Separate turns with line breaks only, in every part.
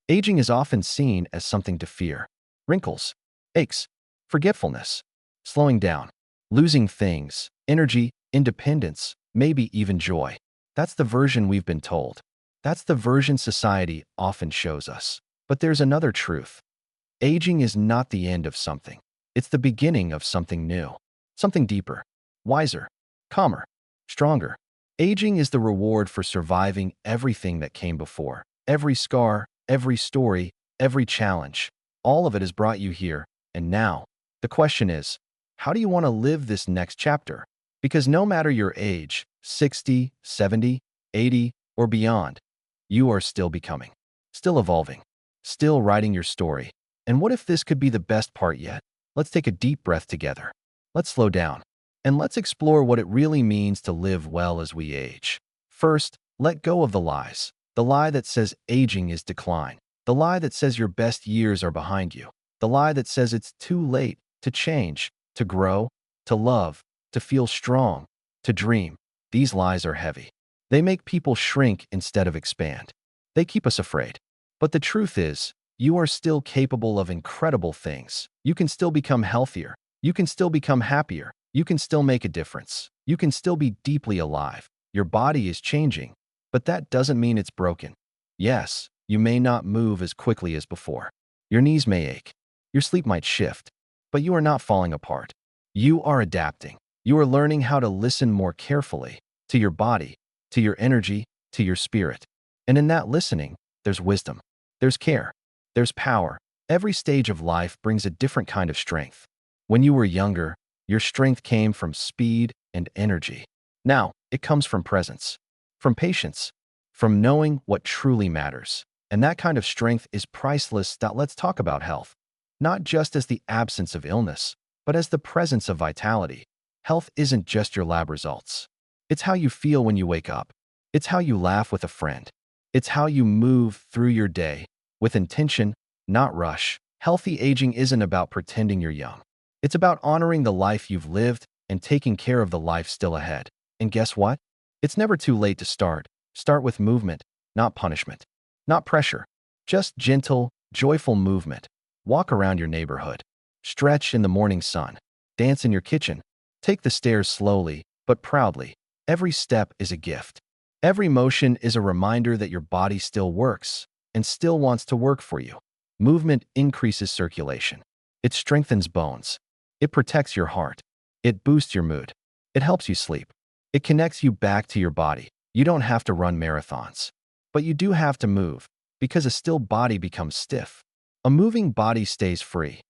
Aging is often seen as something to fear. Wrinkles, aches, forgetfulness, slowing down, losing things, energy, independence, maybe even joy. That's the version we've been told. That's the version society often shows us. But there's another truth. Aging is not the end of something. It's the beginning of something new, something deeper, wiser, calmer, stronger. Aging is the reward for surviving everything that came before. Every scar, every story, every challenge. All of it has brought you here, and now, the question is, how do you want to live this next chapter? Because no matter your age, 60, 70, 80, or beyond, you are still becoming, still evolving, still writing your story. And what if this could be the best part yet? Let's take a deep breath together. Let's slow down. And let's explore what it really means to live well as we age. First, let go of the lies. The lie that says aging is decline. The lie that says your best years are behind you. The lie that says it's too late to change, to grow, to love, to feel strong, to dream. These lies are heavy. They make people shrink instead of expand. They keep us afraid. But the truth is, you are still capable of incredible things. You can still become healthier. You can still become happier. You can still make a difference. You can still be deeply alive. Your body is changing, but that doesn't mean it's broken. Yes, you may not move as quickly as before. Your knees may ache. Your sleep might shift, but you are not falling apart. You are adapting. You are learning how to listen more carefully to your body, to your energy, to your spirit. And in that listening, there's wisdom. There's care. There's power. Every stage of life brings a different kind of strength. When you were younger, your strength came from speed and energy. Now, it comes from presence, from patience, from knowing what truly matters. And that kind of strength is priceless. Let's talk about health, not just as the absence of illness, but as the presence of vitality. Health isn't just your lab results. It's how you feel when you wake up. It's how you laugh with a friend. It's how you move through your day with intention, not rush. Healthy aging isn't about pretending you're young. It's about honoring the life you've lived and taking care of the life still ahead. And guess what? It's never too late to start. Start with movement, not punishment, not pressure, just gentle, joyful movement. Walk around your neighborhood. Stretch in the morning sun. Dance in your kitchen. Take the stairs slowly, but proudly. Every step is a gift. Every motion is a reminder that your body still works and still wants to work for you. Movement increases circulation. It strengthens bones. It protects your heart. It boosts your mood. It helps you sleep. It connects you back to your body. You don't have to run marathons, but you do have to move, because a still body becomes stiff. A moving body stays free.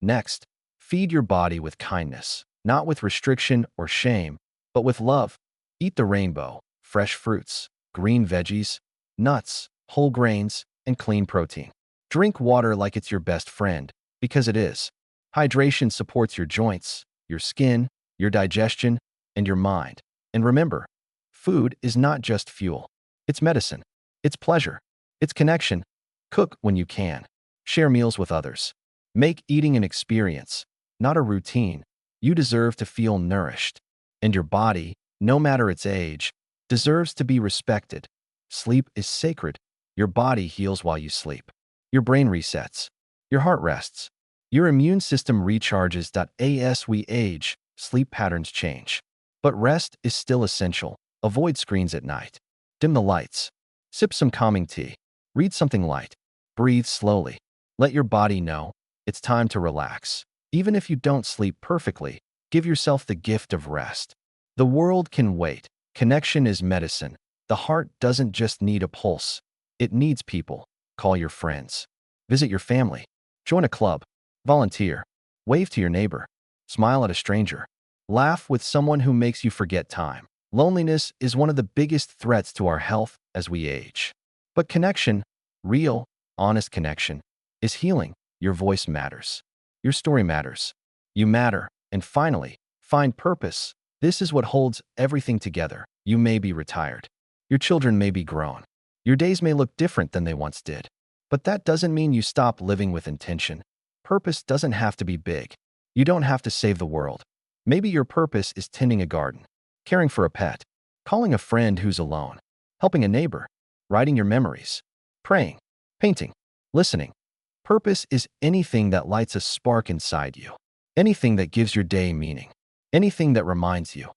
Next, feed your body with kindness, not with restriction or shame, but with love. Eat the rainbow, fresh fruits, green veggies, nuts, whole grains, and clean protein. Drink water like it's your best friend, because it is. Hydration supports your joints, your skin, your digestion, and your mind. And remember, food is not just fuel. It's medicine. It's pleasure. It's connection. Cook when you can. Share meals with others. Make eating an experience, not a routine. You deserve to feel nourished. And your body, no matter its age, deserves to be respected. Sleep is sacred. Your body heals while you sleep. Your brain resets. Your heart rests. Your immune system recharges. As we age, sleep patterns change. But rest is still essential. Avoid screens at night. Dim the lights. Sip some calming tea. Read something light. Breathe slowly. Let your body know it's time to relax. Even if you don't sleep perfectly, give yourself the gift of rest. The world can wait. Connection is medicine. The heart doesn't just need a pulse. It needs people. Call your friends. Visit your family. Join a club. Volunteer. Wave to your neighbor. Smile at a stranger. Laugh with someone who makes you forget time. Loneliness is one of the biggest threats to our health as we age. But connection, real, honest connection, is healing. Your voice matters. Your story matters. You matter. And finally, find purpose. This is what holds everything together. You may be retired. Your children may be grown. Your days may look different than they once did. But that doesn't mean you stop living with intention. Purpose doesn't have to be big. You don't have to save the world. Maybe your purpose is tending a garden, caring for a pet, calling a friend who's alone, helping a neighbor, writing your memories, praying, painting, Listening. Purpose is anything that lights a spark inside you. Anything that gives your day meaning. Anything that reminds you,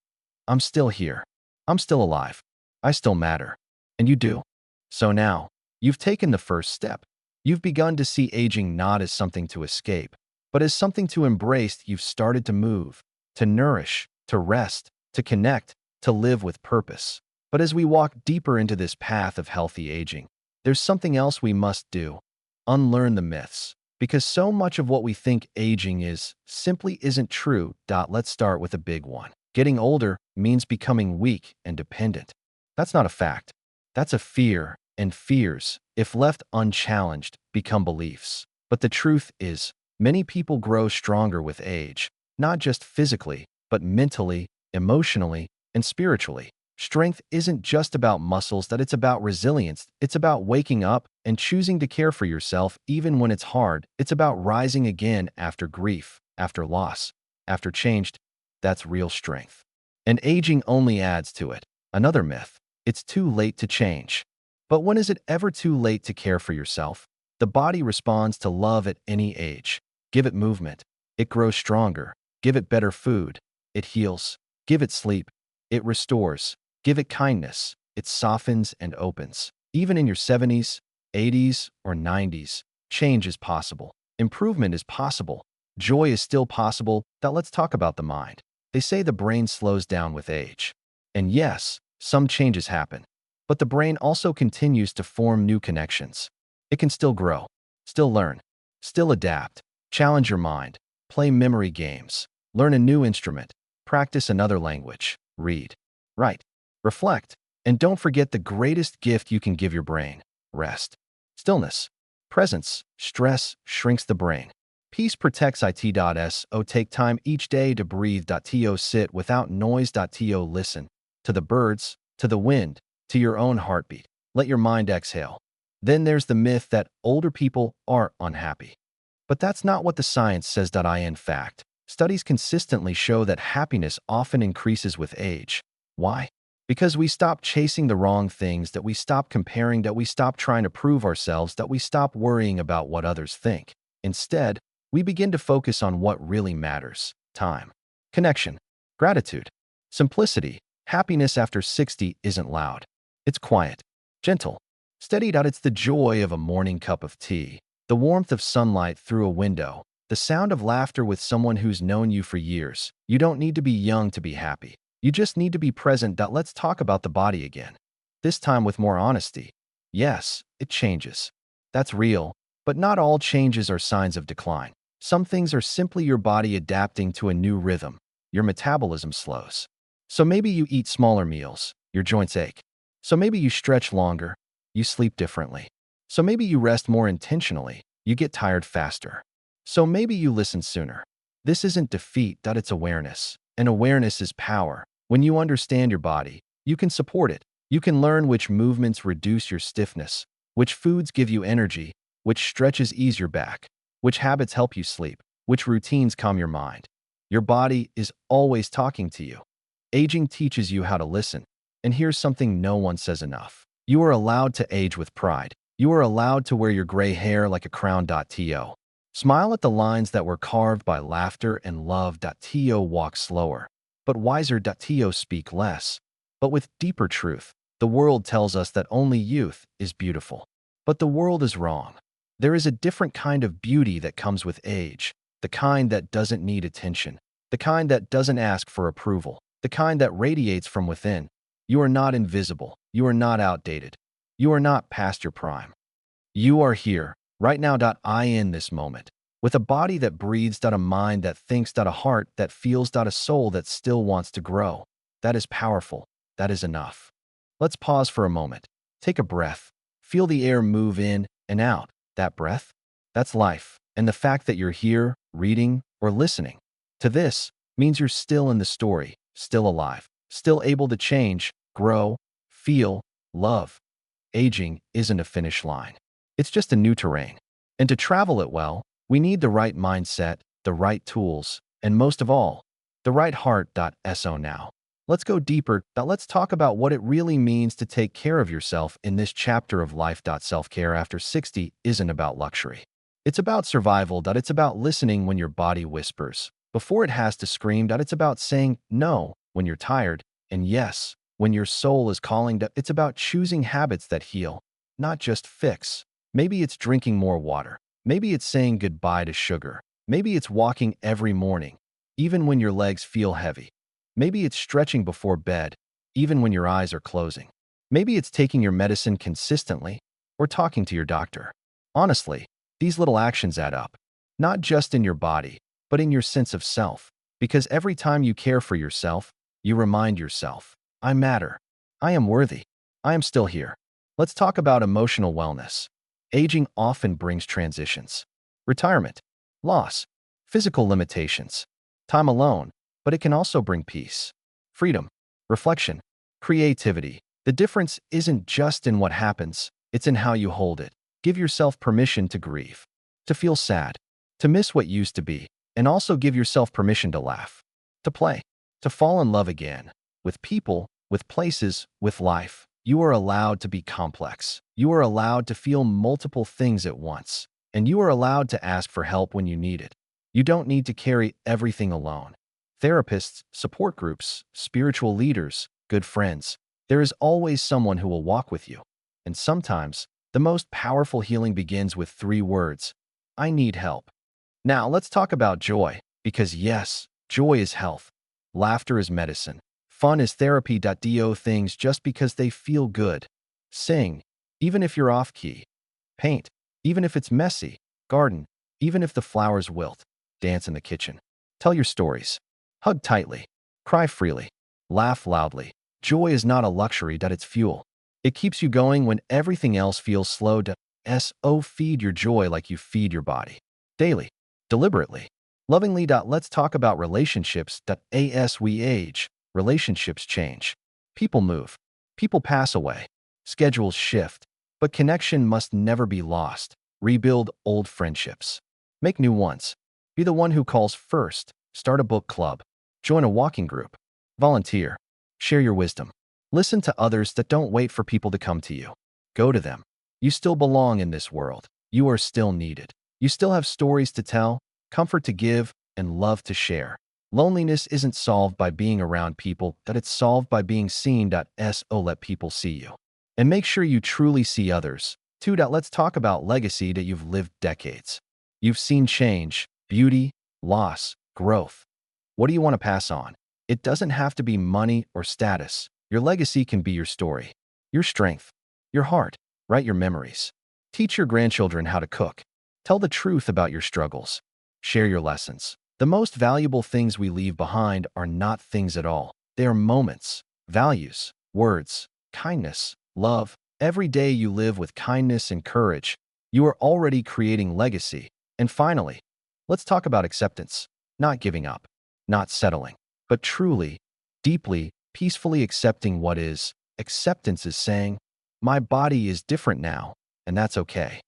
I'm still here. I'm still alive. I still matter. And you do. So now, you've taken the first step. You've begun to see aging not as something to escape, but as something to embrace. You've started to move, to nourish, to rest, to connect, to live with purpose. But as we walk deeper into this path of healthy aging, there's something else we must do. Unlearn the myths. Because so much of what we think aging is simply isn't true. Let's start with a big one. Getting older means becoming weak and dependent. That's not a fact. That's a fear, and fears, if left unchallenged, become beliefs. But the truth is, many people grow stronger with age, not just physically, but mentally, emotionally, and spiritually. Strength isn't just about muscles, it's about resilience. It's about waking up and choosing to care for yourself even when it's hard. It's about rising again after grief, after loss, after change. That's real strength. And aging only adds to it. Another myth. It's too late to change. But when is it ever too late to care for yourself? The body responds to love at any age. Give it movement. It grows stronger. Give it better food. It heals. Give it sleep. It restores. Give it kindness. It softens and opens. Even in your 70s, 80s, or 90s, change is possible. Improvement is possible. Joy is still possible. Let's talk about the mind. They say the brain slows down with age. And yes, some changes happen. But the brain also continues to form new connections. It can still grow, still learn, still adapt. Challenge your mind. Play memory games. Learn a new instrument. Practice another language. Read. Write. Reflect. And don't forget the greatest gift you can give your brain: rest. Stillness. Presence. Stress shrinks the brain. Peace protects it. Take time each day to breathe. Sit without noise. Listen to the birds, to the wind, to your own heartbeat. Let your mind exhale. Then there's the myth that older people are unhappy. But that's not what the science says. In fact, studies consistently show that happiness often increases with age. Why? Because we stop chasing the wrong things, we stop comparing, we stop trying to prove ourselves, we stop worrying about what others think. Instead, we begin to focus on what really matters: time, connection, gratitude, simplicity. Happiness after 60 isn't loud. It's quiet, gentle, steady. It's the joy of a morning cup of tea, the warmth of sunlight through a window, the sound of laughter with someone who's known you for years. You don't need to be young to be happy. You just need to be present. Let's talk about the body again. This time with more honesty. Yes, it changes. That's real. But not all changes are signs of decline. Some things are simply your body adapting to a new rhythm. Your metabolism slows. So maybe you eat smaller meals. Your joints ache. So maybe you stretch longer. You sleep differently. So maybe you rest more intentionally. You get tired faster. So maybe you listen sooner. This isn't defeat. It's awareness. And awareness is power. When you understand your body, you can support it. You can learn which movements reduce your stiffness, which foods give you energy, which stretches ease your back, which habits help you sleep, which routines calm your mind. Your body is always talking to you. Aging teaches you how to listen. And here's something no one says enough. You are allowed to age with pride. You are allowed to wear your gray hair like a crown. Smile at the lines that were carved by laughter and love. Walk slower, but wiser. Speak less, but with deeper truth. The world tells us that only youth is beautiful. But the world is wrong. There is a different kind of beauty that comes with age. The kind that doesn't need attention. The kind that doesn't ask for approval. The kind that radiates from within. You are not invisible. You are not outdated. You are not past your prime. You are here, right now. In this moment, with a body that breathes. A mind that thinks. A heart that feels. A soul that still wants to grow. That is powerful. That is enough. Let's pause for a moment. Take a breath. Feel the air move in and out. That breath? That's life. And the fact that you're here, reading, or listening to this means you're still in the story, still alive, still able to change, grow, feel, love. Aging isn't a finish line. It's just a new terrain. And to travel it well, we need the right mindset, the right tools, and most of all, the right heart. So now, Let's go deeper. Now let's talk about what it really means to take care of yourself in this chapter of life. Self-care after 60 isn't about luxury. It's about survival. It's about listening when your body whispers before it has to scream. It's about saying no when you're tired and yes when your soul is calling. It's about choosing habits that heal, not just fix. Maybe it's drinking more water. Maybe it's saying goodbye to sugar. Maybe it's walking every morning, even when your legs feel heavy. Maybe it's stretching before bed, even when your eyes are closing. Maybe it's taking your medicine consistently or talking to your doctor. Honestly, these little actions add up, not just in your body, but in your sense of self. Because every time you care for yourself, you remind yourself, I matter. I am worthy. I am still here. Let's talk about emotional wellness. Aging often brings transitions, retirement, loss, physical limitations, time alone, but it can also bring peace, freedom, reflection, creativity. The difference isn't just in what happens, it's in how you hold it. Give yourself permission to grieve, to feel sad, to miss what used to be, and also give yourself permission to laugh, to play, to fall in love again, with people, with places, with life. You are allowed to be complex. You are allowed to feel multiple things at once, and you are allowed to ask for help when you need it. You don't need to carry everything alone. Therapists, support groups, spiritual leaders, good friends. There is always someone who will walk with you. And sometimes, the most powerful healing begins with 3 words: I need help. Now, let's talk about joy, because yes, joy is health. Laughter is medicine. Fun is therapy. Do things just because they feel good. Sing, even if you're off key. Paint, even if it's messy. Garden, even if the flowers wilt. Dance in the kitchen. Tell your stories. Hug tightly. Cry freely. Laugh loudly. Joy is not a luxury. It's fuel. It keeps you going when everything else feels slow. Feed your joy like you feed your body. Daily. Deliberately. Lovingly. Let's talk about relationships. As we age, relationships change. People move. People pass away. Schedules shift. But connection must never be lost. Rebuild old friendships. Make new ones. Be the one who calls first. Start a book club. Join a walking group. Volunteer. Share your wisdom. Listen to others. Don't wait for people to come to you. Go to them. You still belong in this world. You are still needed. You still have stories to tell, comfort to give, and love to share. Loneliness isn't solved by being around people, it's solved by being seen. Let people see you. And make sure you truly see others. 2. Let's talk about legacy. You've lived decades. You've seen change, beauty, loss, growth. What do you want to pass on? It doesn't have to be money or status. Your legacy can be your story, your strength, your heart. Write your memories. Teach your grandchildren how to cook. Tell the truth about your struggles. Share your lessons. The most valuable things we leave behind are not things at all. They are moments, values, words, kindness, love. Every day you live with kindness and courage, you are already creating legacy. And finally, let's talk about acceptance. Not giving up, not settling, but truly, deeply, peacefully accepting what is. Acceptance is saying, my body is different now, and that's okay.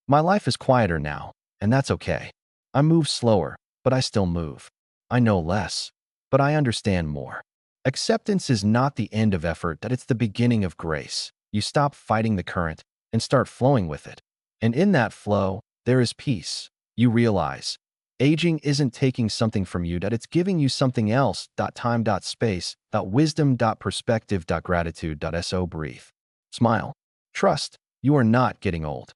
My life is quieter now, and that's okay. I move slower, but I still move. I know less, but I understand more. Acceptance is not the end of effort, it's the beginning of grace. You stop fighting the current and start flowing with it. And in that flow, there is peace. You realize, aging isn't taking something from you, it's giving you something else. Time, space, wisdom, perspective, gratitude. Breathe. Smile. Trust. You are not getting old.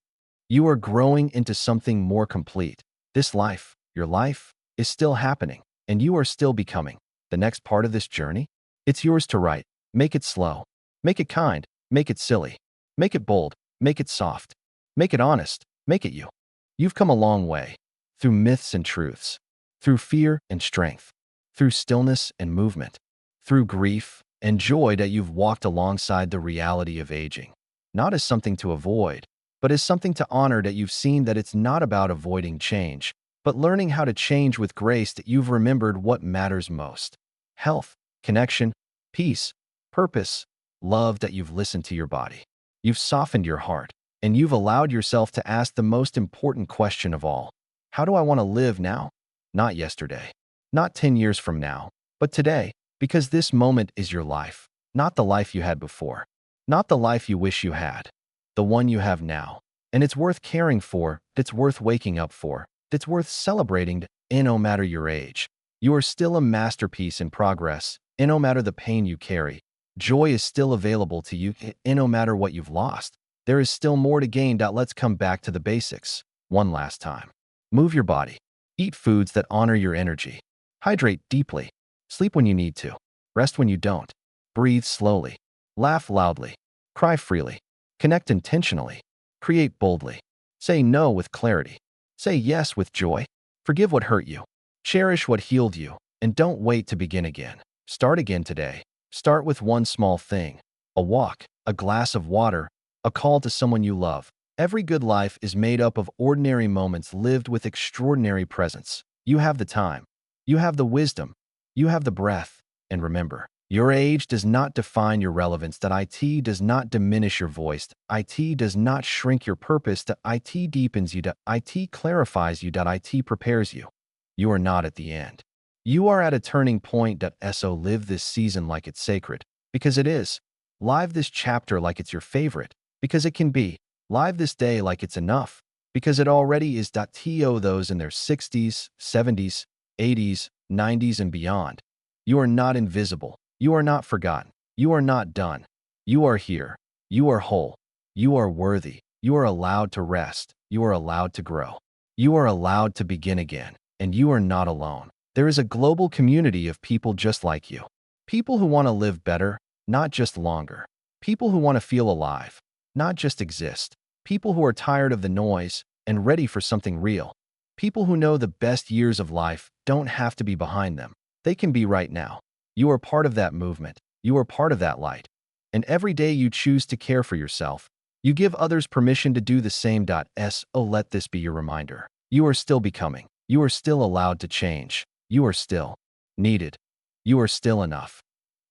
You are growing into something more complete. This life, your life, is still happening, and you are still becoming. The next part of this journey? It's yours to write. Make it slow. Make it kind. Make it silly. Make it bold. Make it soft. Make it honest. Make it you. You've come a long way. Through myths and truths. Through fear and strength. Through stillness and movement. Through grief and joy. You've walked alongside the reality of aging. Not as something to avoid, but as something to honor. You've seen that it's not about avoiding change, but learning how to change with grace. You've remembered what matters most. Health, connection, peace, purpose, love. You've listened to your body. You've softened your heart, and you've allowed yourself to ask the most important question of all. How do I want to live now? Not yesterday. Not 10 years from now, but today. Because this moment is your life, not the life you had before, not the life you wish you had, the one you have now. And it's worth caring for, it's worth waking up for, it's worth celebrating, and no matter your age. You are still a masterpiece in progress, and no matter the pain you carry, joy is still available to you, and no matter what you've lost, there is still more to gain. Let's come back to the basics one last time. Move your body. Eat foods that honor your energy. Hydrate deeply. Sleep when you need to. Rest when you don't. Breathe slowly. Laugh loudly. Cry freely. Connect intentionally. Create boldly. Say no with clarity. Say yes with joy. Forgive what hurt you. Cherish what healed you. And don't wait to begin again. Start again today. Start with one small thing. A walk, a glass of water, a call to someone you love. Every good life is made up of ordinary moments lived with extraordinary presence. You have the time. You have the wisdom. You have the breath. And remember, your age does not define your relevance. It does not diminish your voice. It does not shrink your purpose. It deepens you. It clarifies you. It prepares you. You are not at the end. You are at a turning point. So live this season like it's sacred, because it is. Live this chapter like it's your favorite, because it can be. Live this day like it's enough, because it already is. To those in their 60s, 70s, 80s, 90s, and beyond, you are not invisible. You are not forgotten. You are not done. You are here. You are whole. You are worthy. You are allowed to rest. You are allowed to grow. You are allowed to begin again. And you are not alone. There is a global community of people just like you. People who want to live better, not just longer. People who want to feel alive, not just exist. People who are tired of the noise and ready for something real. People who know the best years of life don't have to be behind them. They can be right now. You are part of that movement. You are part of that light. And every day you choose to care for yourself, you give others permission to do the same. So let this be your reminder. You are still becoming. You are still allowed to change. You are still needed. You are still enough.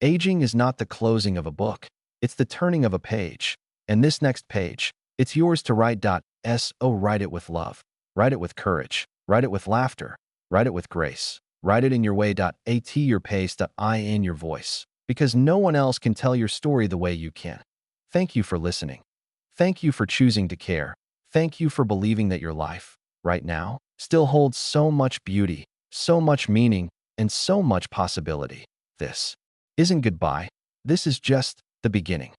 Aging is not the closing of a book. It's the turning of a page. And this next page, it's yours to write. So write it with love. Write it with courage. Write it with laughter. Write it with grace. Write it in your way. At your pace. In your voice. Because no one else can tell your story the way you can. Thank you for listening. Thank you for choosing to care. Thank you for believing that your life, right now, still holds so much beauty, so much meaning, and so much possibility. This isn't goodbye. This is just the beginning.